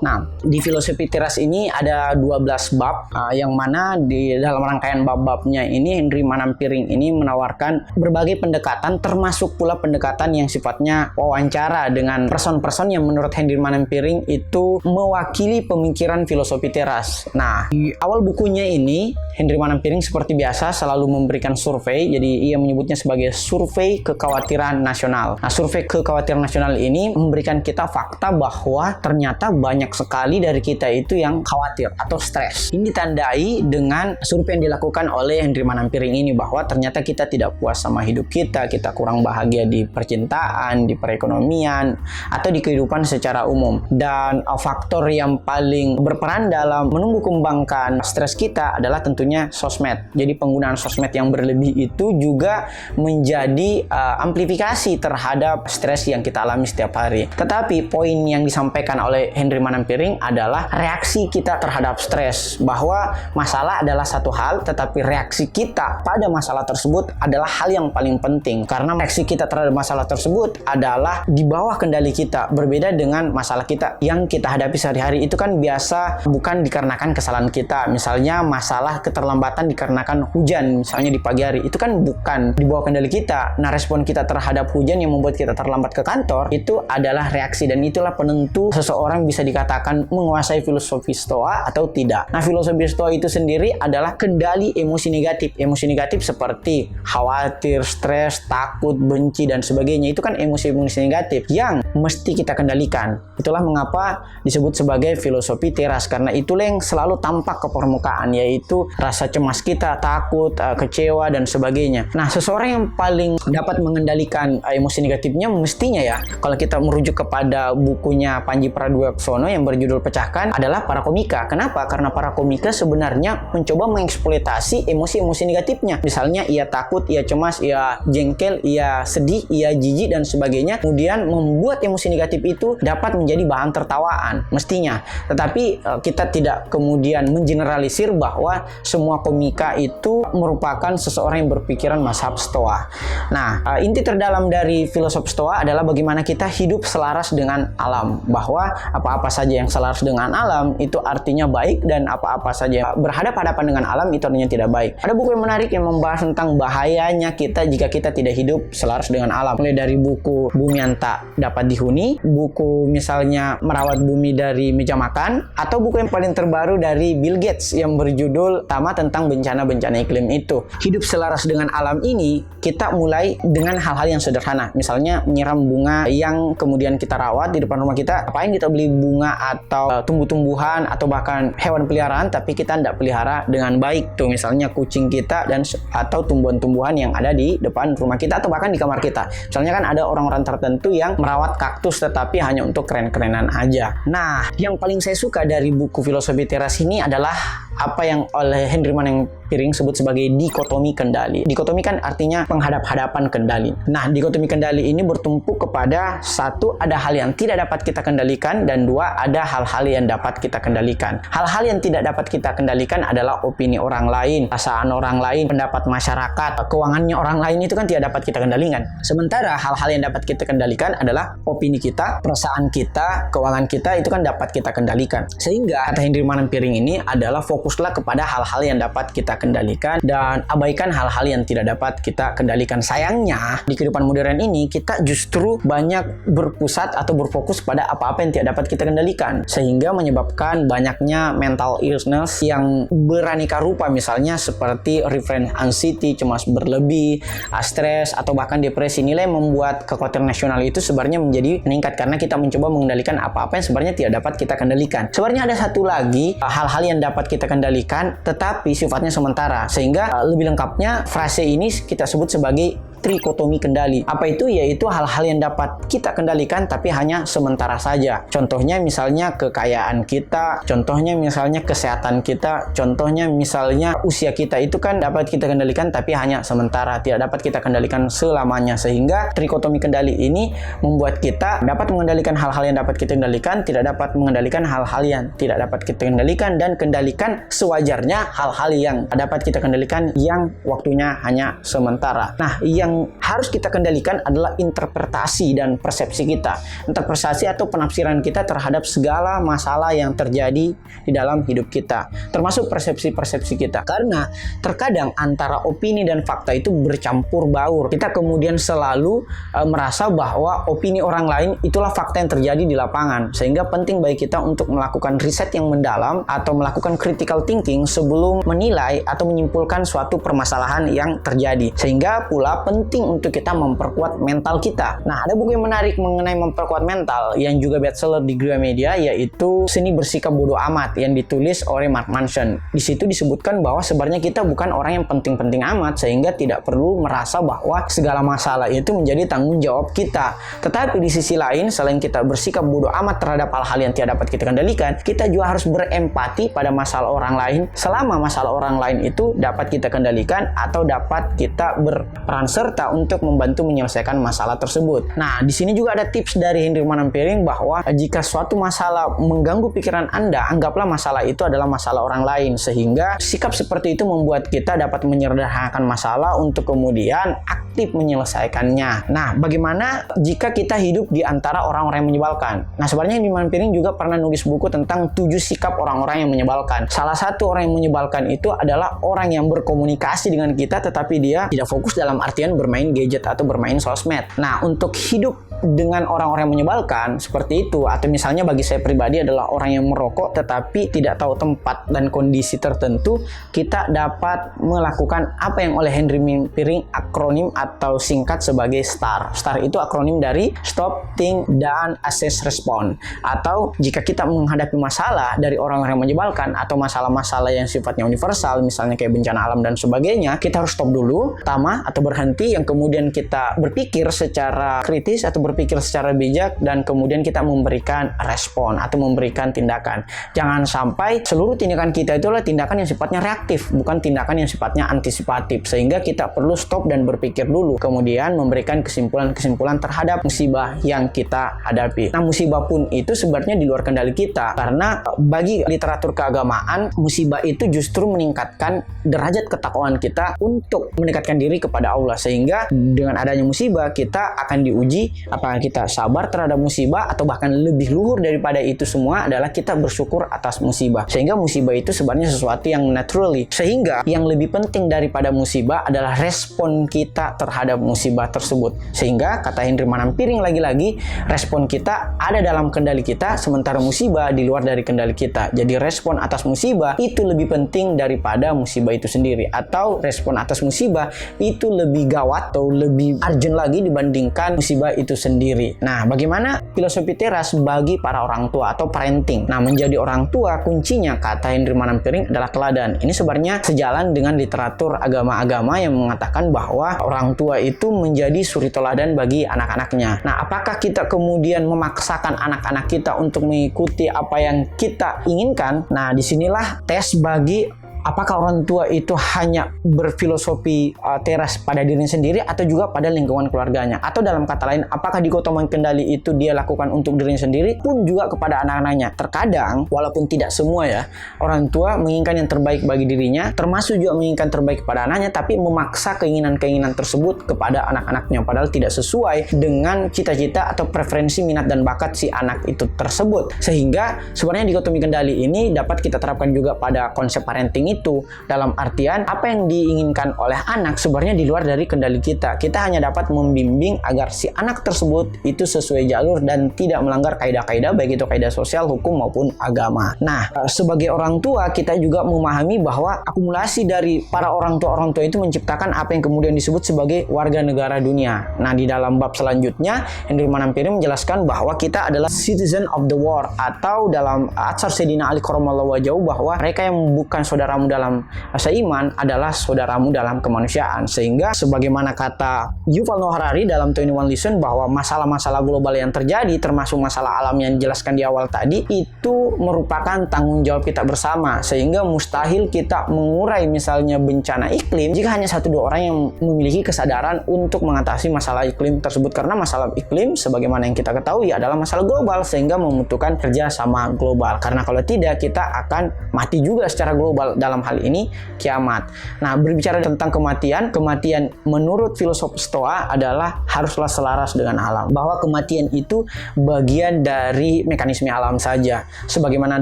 Nah, di filosofi teras ini ada 12 bab, yang mana di dalam rangkaian bab-babnya ini Henry Manampiring ini menawarkan berbagai pendekatan, termasuk pula pendekatan yang sifatnya wawancara dengan person-person yang menurut Henry Manampiring itu mewakili pemikiran filosofi teras. Nah, di awal bukunya ini Henry Manampiring seperti biasa selalu memberikan survei, jadi ia menyebutnya sebagai survei kekhawatiran nasional. Nah, survei kekhawatiran nasional ini memberikan kita fakta bahwa ternyata banyak sekali dari kita itu yang khawatir atau stres. Ini ditandai dengan survei yang dilakukan oleh Henry Manampiring ini bahwa ternyata kita tidak puas sama hidup kita kurang bahagia di percintaan, di perekonomian, atau di kehidupan secara umum. Dan faktor yang paling berperan dalam menumbuh kembangkan stres kita adalah tentunya sosmed. Jadi penggunaan sosmed yang berlebih itu juga menjadi amplifikasi terhadap stres yang kita alami setiap hari. Tetapi poin yang disampaikan oleh Henry Manampiring adalah reaksi kita terhadap stres, bahwa masalah adalah satu hal, tetapi reaksi kita pada masalah tersebut adalah hal yang paling penting, karena reaksi kita terhadap masalah tersebut adalah di bawah kendali kita. Berbeda dengan masalah kita yang kita hadapi sehari-hari, itu kan biasa bukan dikarenakan kesalahan kita. Misalnya masalah keterlambatan dikarenakan hujan, misalnya di pagi hari, itu kan bukan di bawah kendali kita. Nah, respon kita terhadap hujan yang membuat kita terlambat ke kantor itu adalah reaksi, dan itulah penentu seseorang bisa dikatakan menguasai filosofi Stoa atau tidak. Nah, filosofi Stoa itu sendiri adalah kendali emosi negatif. Emosi negatif seperti khawatir, stres, takut, benci, dan sebagainya. Itu kan emosi-emosi negatif yang mesti kita kendalikan. Itulah mengapa disebut sebagai filosofi teras, karena itulah yang selalu tampak ke permukaan, yaitu rasa cemas kita, takut, kecewa, dan sebagainya. Nah, seseorang yang paling dapat mengendalikan emosi negatifnya mestinya ya, kalau kita merujuk kepada bukunya Panji Pragiwaksono yang berjudul Pecahkan, adalah para komika. Kenapa? Karena para komika sebenarnya mencoba mengeksploitasi emosi-emosi negatifnya. Misalnya ia takut, ia cemas, ia jengkel, ia sedih, ia jijik, dan sebagainya. Kemudian membuat emosi negatif itu dapat menjadi bahan tertawaan mestinya. Tetapi kita tidak kemudian mengeneralisir bahwa semua komika itu merupakan seseorang yang berpikiran mazhab Stoa. Nah, inti terdalam dari filosofi Stoa adalah bagaimana kita hidup selaras dengan alam, bahwa apa-apa saja yang selaras dengan alam itu artinya baik, dan apa-apa saja berhadapan-hadapan dengan alam itu artinya tidak baik. Ada buku yang menarik yang membahas tentang bahayanya kita jika kita tidak hidup selaras dengan alam. Mulai dari buku Bumi yang Tak Dapat Dihuni, buku misalnya Merawat Bumi dari Meja Makan, atau buku yang paling terbaru dari Bill Gates yang berjudul Tama tentang bencana-bencana iklim itu. Hidup selaras dengan alam ini kita mulai dengan hal-hal yang sederhana. Misalnya menyiram bunga yang kemudian kita rawat di depan rumah kita. Apain kita beli bunga atau tumbuh-tumbuhan atau bahkan hewan peliharaan tapi kita tidak pelihara dengan baik tuh, misalnya kucing kita dan atau tumbuhan-tumbuhan yang ada di depan rumah kita atau bahkan di kamar kita. Misalnya kan ada orang-orang tertentu yang merawat kaktus tetapi hanya untuk keren-kerenan aja. Nah, yang paling saya suka dari buku filosofi teras ini adalah apa yang oleh Henry Manampiring sebut sebagai dikotomi kendali. Dikotomi kan artinya penghadap-hadapan kendali. Nah, dikotomi kendali ini bertumpu kepada satu, ada hal yang tidak dapat kita kendalikan, dan dua, ada hal-hal yang dapat kita kendalikan. Hal-hal yang tidak dapat kita kendalikan adalah opini orang lain, perasaan orang lain, pendapat masyarakat, keuangannya orang lain, itu kan tidak dapat kita kendalikan. Sementara hal-hal yang dapat kita kendalikan adalah opini kita, perasaan kita, keuangan kita, itu kan dapat kita kendalikan. Sehingga kata Henry Manampiring ini adalah fokuslah kepada hal-hal yang dapat kita kendalikan dan abaikan hal-hal yang tidak dapat kita kendalikan. Sayangnya di kehidupan modern ini kita justru banyak berpusat atau berfokus pada apa-apa yang tidak dapat kita kendalikan, sehingga menyebabkan banyaknya mental illness yang beraneka rupa, misalnya seperti reference anxiety, cemas berlebih, stres, atau bahkan depresi. Nilai membuat kekhawatiran nasional itu sebenarnya menjadi meningkat karena kita mencoba mengendalikan apa-apa yang sebenarnya tidak dapat kita kendalikan. Sebenarnya ada satu lagi hal-hal yang dapat kita kendalikan tetapi sifatnya sementara, sehingga lebih lengkapnya frase ini kita sebut sebagai trikotomi kendali. Apa itu? Yaitu hal-hal yang dapat kita kendalikan tapi hanya sementara saja. Contohnya misalnya kekayaan kita, contohnya misalnya kesehatan kita, contohnya misalnya usia kita, itu kan dapat kita kendalikan tapi hanya sementara, tidak dapat kita kendalikan selamanya. Sehingga trikotomi kendali ini membuat kita dapat mengendalikan hal-hal yang dapat kita kendalikan, tidak dapat mengendalikan hal-hal yang tidak dapat kita kendalikan, dan kendalikan sewajarnya hal-hal yang dapat kita kendalikan yang waktunya hanya sementara. Nah, yang yang harus kita kendalikan adalah interpretasi dan persepsi kita. Interpretasi atau penafsiran kita terhadap segala masalah yang terjadi di dalam hidup kita, termasuk persepsi-persepsi kita. Karena terkadang antara opini dan fakta itu bercampur baur. Kita kemudian selalu merasa bahwa opini orang lain itulah fakta yang terjadi di lapangan. Sehingga penting bagi kita untuk melakukan riset yang mendalam atau melakukan critical thinking sebelum menilai atau menyimpulkan suatu permasalahan yang terjadi. Sehingga pula penting untuk kita memperkuat mental kita. Nah, ada buku yang menarik mengenai memperkuat mental yang juga bestseller di Gramedia, yaitu Seni Bersikap Bodoh Amat yang ditulis oleh Mark Manson. Di situ disebutkan bahwa sebenarnya kita bukan orang yang penting-penting amat, sehingga tidak perlu merasa bahwa segala masalah itu menjadi tanggung jawab kita. Tetapi di sisi lain, selain kita bersikap bodoh amat terhadap hal-hal yang tidak dapat kita kendalikan, kita juga harus berempati pada masalah orang lain selama masalah orang lain itu dapat kita kendalikan atau dapat kita berperan serta untuk membantu menyelesaikan masalah tersebut. Nah, di sini juga ada tips dari Henry Manampiring bahwa jika suatu masalah mengganggu pikiran Anda, anggaplah masalah itu adalah masalah orang lain, sehingga sikap seperti itu membuat kita dapat menyederhanakan masalah untuk kemudian aktif menyelesaikannya. Nah, bagaimana jika kita hidup di antara orang-orang yang menyebalkan? Nah, sebenarnya Henry Manampiring juga pernah nulis buku tentang 7 sikap orang-orang yang menyebalkan. Salah satu orang yang menyebalkan itu adalah orang yang berkomunikasi dengan kita tetapi dia tidak fokus dalam artian bermain gadget atau bermain sosmed. Nah, untuk hidup dengan orang-orang yang menyebalkan seperti itu, atau misalnya bagi saya pribadi adalah orang yang merokok tetapi tidak tahu tempat dan kondisi tertentu, kita dapat melakukan apa yang oleh Henry Manampiring akronim atau singkat sebagai STAR. STAR itu akronim dari Stop, Think, dan Assess, Respond. Atau jika kita menghadapi masalah dari orang-orang yang menyebalkan atau masalah-masalah yang sifatnya universal, misalnya kayak bencana alam dan sebagainya, kita harus stop dulu, pertama, atau berhenti, yang kemudian kita berpikir secara kritis atau berpikir secara bijak, dan kemudian kita memberikan respon atau memberikan tindakan. Jangan sampai seluruh tindakan kita itu adalah tindakan yang sifatnya reaktif, bukan tindakan yang sifatnya antisipatif, sehingga kita perlu stop dan berpikir dulu, kemudian memberikan kesimpulan-kesimpulan terhadap musibah yang kita hadapi. Nah, musibah pun itu sebenarnya di luar kendali kita, karena bagi literatur keagamaan, musibah itu justru meningkatkan derajat ketakwaan kita untuk mendekatkan diri kepada Allah, sehingga dengan adanya musibah kita akan diuji apakah kita sabar terhadap musibah, atau bahkan lebih luhur daripada itu semua adalah kita bersyukur atas musibah. Sehingga musibah itu sebenarnya sesuatu yang naturally, sehingga yang lebih penting daripada musibah adalah respon kita terhadap musibah tersebut. Sehingga kata Henry Manampiring lagi-lagi, respon kita ada dalam kendali kita, sementara musibah di luar dari kendali kita. Jadi respon atas musibah itu lebih penting daripada musibah itu sendiri, atau respon atas musibah itu lebih gawat atau lebih urgent lagi dibandingkan musibah itu sendiri. Nah, bagaimana filosofi teras bagi para orang tua atau parenting? Nah, menjadi orang tua kuncinya kata Henry Manampiring adalah teladan. Ini sebenarnya sejalan dengan literatur agama-agama yang mengatakan bahwa orang tua itu menjadi suri teladan bagi anak-anaknya. Nah, apakah kita kemudian memaksakan anak-anak kita untuk mengikuti apa yang kita inginkan? Nah, disinilah tes bagi apakah orang tua itu hanya berfilosofi teras pada dirinya sendiri atau juga pada lingkungan keluarganya? Atau dalam kata lain, apakah dikotomi kendali itu dia lakukan untuk dirinya sendiri pun juga kepada anak-anaknya? Terkadang, walaupun tidak semua ya, orang tua menginginkan yang terbaik bagi dirinya, termasuk juga menginginkan terbaik kepada anaknya, tapi memaksa keinginan-keinginan tersebut kepada anak-anaknya, padahal tidak sesuai dengan cita-cita atau preferensi minat dan bakat si anak itu tersebut. Sehingga sebenarnya dikotomi kendali ini dapat kita terapkan juga pada konsep parenting itu, dalam artian apa yang diinginkan oleh anak sebenarnya di luar dari kendali kita. Kita hanya dapat membimbing agar si anak tersebut itu sesuai jalur dan tidak melanggar kaidah-kaidah, baik itu kaidah sosial, hukum maupun agama. Nah, sebagai orang tua kita juga memahami bahwa akumulasi dari para orang tua itu menciptakan apa yang kemudian disebut sebagai warga negara dunia. Nah, di dalam bab selanjutnya Henry Manampiring menjelaskan bahwa kita adalah citizen of the world, atau dalam Atsar Sayyidina Ali Karramallahu wajhahu bahwa mereka yang bukan saudaramu dalam seiman adalah saudaramu dalam kemanusiaan. Sehingga sebagaimana kata Yuval Noah Harari dalam 21 Lesson bahwa masalah-masalah global yang terjadi, termasuk masalah alam yang dijelaskan di awal tadi, itu merupakan tanggung jawab kita bersama. Sehingga mustahil kita mengurai misalnya bencana iklim jika hanya 1-2 orang yang memiliki kesadaran untuk mengatasi masalah iklim tersebut, karena masalah iklim sebagaimana yang kita ketahui adalah masalah global, sehingga membutuhkan kerjasama global. Karena kalau tidak, kita akan mati juga secara global dalam dalam hal ini kiamat. Nah, berbicara tentang kematian menurut filsuf Stoa adalah haruslah selaras dengan alam, bahwa kematian itu bagian dari mekanisme alam saja. Sebagaimana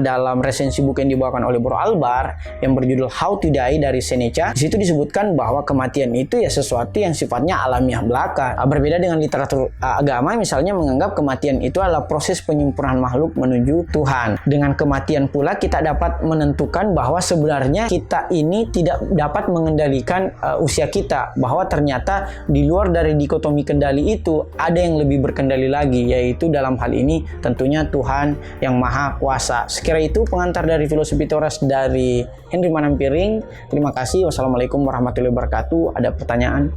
dalam resensi buku yang dibawakan oleh Bro Albar yang berjudul How to Die dari Seneca, di situ disebutkan bahwa kematian itu ya sesuatu yang sifatnya alamiah belaka. Berbeda dengan literatur agama misalnya menganggap kematian itu adalah proses penyempurnaan makhluk menuju Tuhan. Dengan kematian pula kita dapat menentukan bahwa sebenarnya kita ini tidak dapat mengendalikan usia kita, bahwa ternyata di luar dari dikotomi kendali itu ada yang lebih berkendali lagi, yaitu dalam hal ini tentunya Tuhan yang Maha Kuasa. Sekira itu pengantar dari Filosofi Teras dari Henry Manampiring. Terima kasih. Wassalamualaikum warahmatullahi wabarakatuh. Ada pertanyaan?